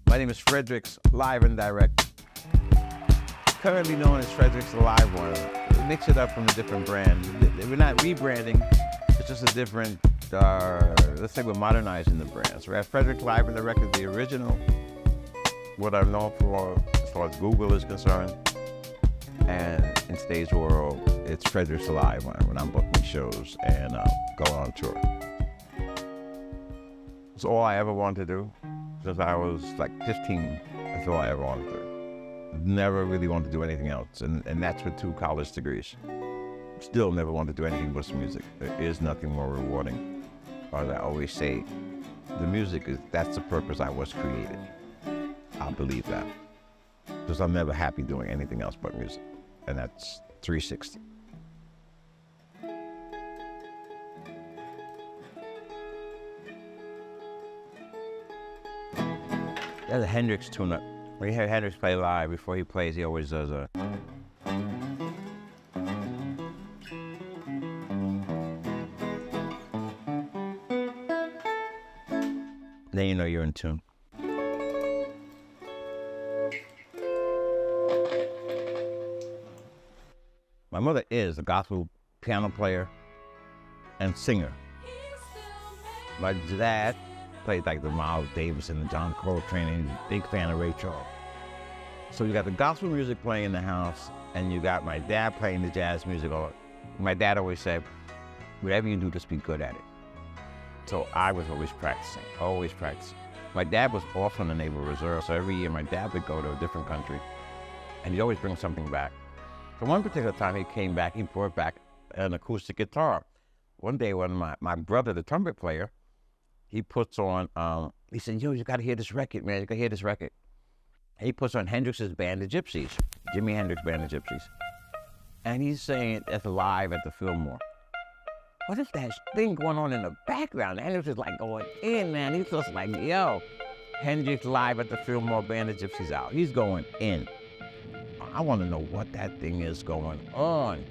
My name is Fredrix LiveNDirect, currently known as Fredrix LiveWire. We mix it up from a different brand. We're not rebranding, it's just a different, let's say we're modernizing the brand. So we have Fredrix LiveNDirect is the original, what I'm known for as far as Google is concerned. And in today's world, it's Fredrix LiveWire when I'm booking shows and going on tour. It's all I ever wanted to do. Since I was like 15, that's all I ever wanted to do. Never really wanted to do anything else, and that's with 2 college degrees. Still never wanted to do anything but music. There is nothing more rewarding. As I always say, the music that's the purpose I was created. I believe that. Because I'm never happy doing anything else but music, and that's 360. That's a Hendrix tune-up. When you hear Hendrix play live, before he plays, he always does a... Then you know you're in tune. My mother is a gospel piano player and singer. My dad played like the Miles Davis and the John Coltrane, and he's a big fan of Ray Charles. So you got the gospel music playing in the house, and you got my dad playing the jazz music. My dad always said, whatever you do, just be good at it. So I was always practicing, always practicing. My dad was off on the Naval Reserve, so every year my dad would go to a different country, and he'd always bring something back. So one particular time he came back, he brought back an acoustic guitar. One day when my brother, the trumpet player, he puts on, he said, yo, you gotta hear this record, man, you gotta hear this record. And he puts on Hendrix's Band of Gypsies, Jimi Hendrix Band of Gypsies. And he's saying that's live at the Fillmore. What is that thing going on in the background? Hendrix is like going in, man. He's just like, yo, Hendrix live at the Fillmore, Band of Gypsies out. He's going in. I wanna know what that thing is going on.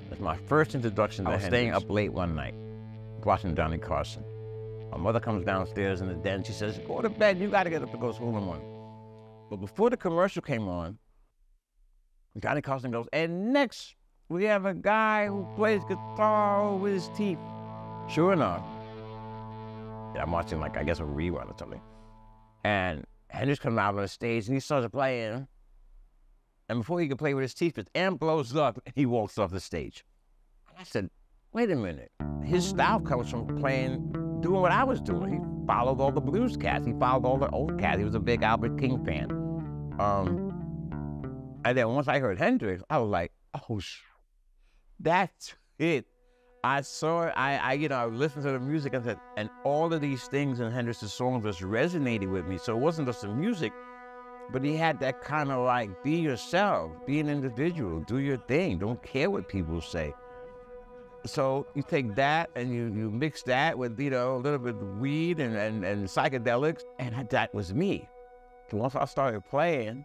That's my first introduction to Hendrix. I was staying up late one night, watching Johnny Carson. My mother comes downstairs in the den. She says, go to bed. You got to get up to go to school in the morning. But before the commercial came on, Johnny Carson goes, and next we have a guy who plays guitar with his teeth. Sure enough, I'm watching like, I guess a rerun or something. And Hendrix comes out on the stage and he starts playing. And before he could play with his teeth, his amp blows up and he walks off the stage. And I said, wait a minute. His style comes from doing what I was doing. He followed all the blues cats. He followed all the old cats. He was a big Albert King fan. And then once I heard Hendrix, I was like, oh, that's it. I saw it, I listened to the music and said, and all of these things in Hendrix's songs just resonated with me. So it wasn't just the music, but he had that kind of like, be yourself, be an individual, do your thing, don't care what people say. So you take that and you mix that with, a little bit of weed and psychedelics, and that was me. So once I started playing,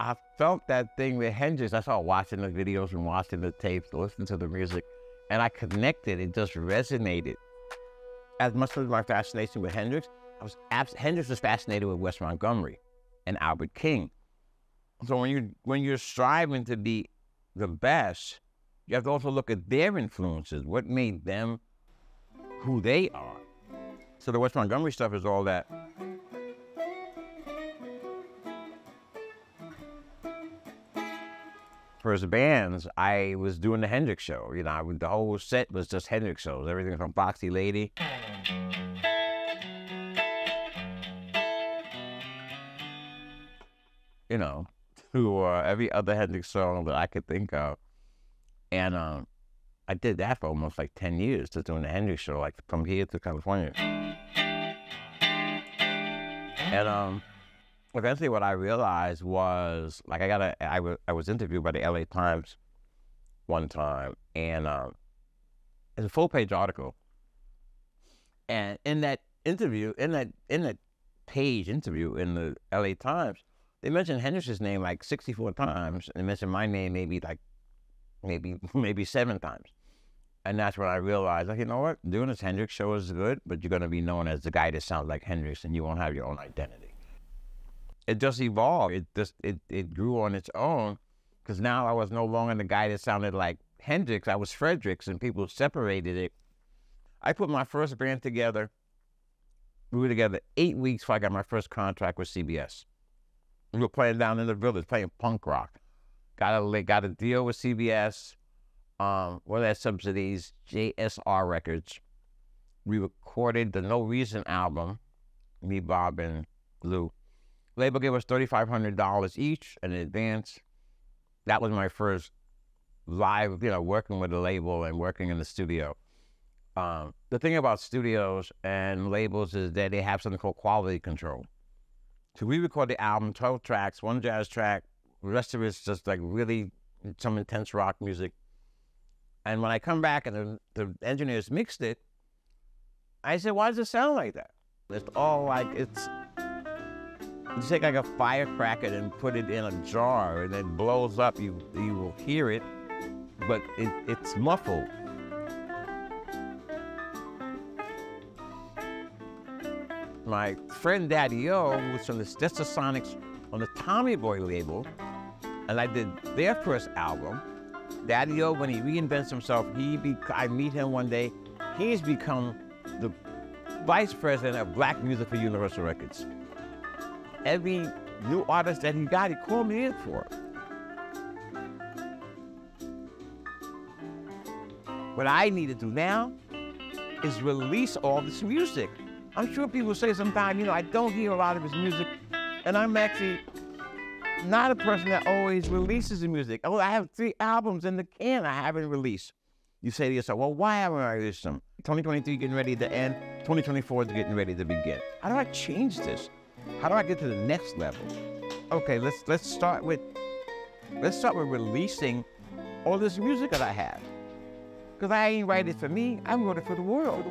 I felt that thing with Hendrix. I started watching the videos and watching the tapes, listening to the music, and I connected. It just resonated. As much as my fascination with Hendrix, Hendrix was fascinated with Wes Montgomery and Albert King. So when you're striving to be the best, you have to also look at their influences, what made them who they are. So the Wes Montgomery stuff is all that. For his bands, I was doing the Hendrix show. The whole set was just Hendrix shows, everything from Foxy Lady. To every other Hendrix song that I could think of. And I did that for almost like 10 years, just doing the Hendrix show, like from here to California. And eventually what I realized was, like I was interviewed by the LA Times one time, and it's a full-page article. And in that interview, in that page interview in the LA Times, they mentioned Hendrix's name like 64 times, and they mentioned my name maybe 7 times. And that's when I realized, like, you know what? Doing this Hendrix show is good, but you're going to be known as the guy that sounds like Hendrix, and you won't have your own identity. It just evolved. It grew on its own, because now I was no longer the guy that sounded like Hendrix. I was Fredrix, and people separated it. I put my first band together. We were together 8 weeks before I got my first contract with CBS. We were playing down in the Village, playing punk rock. Got a deal with CBS. One of their subsidies, JSR Records. We recorded the No Reason album, me, Bob, and Lou. Label gave us $3,500 each in advance. That was my first live, working with the label and working in the studio. The thing about studios and labels is that they have something called quality control. So we record the album, 12 tracks, 1 jazz track. The rest of it's just like really some intense rock music. And when I come back and the engineers mixed it, I said, why does it sound like that? It's all like, you take like a firecracker and put it in a jar and it blows up, you will hear it, but it's muffled. My friend Daddy O, who was from the Stetsasonics on the Tommy Boy label, and I did their first album. Daddy O, when he reinvents himself, I meet him one day. He's become the vice president of black music for Universal Records. Every new artist that he got, he called me in for. What I need to do now is release all this music. I'm sure people say sometimes, I don't hear a lot of his music, and I'm actually not a person that always releases the music. Oh, I have 3 albums in the can I haven't released. You say to yourself, well, why haven't I released them? 2023 getting ready to end, 2024 is getting ready to begin. How do I change this? How do I get to the next level? Okay, let's start with releasing all this music that I have. Because I ain't write it for me, I wrote it for the world.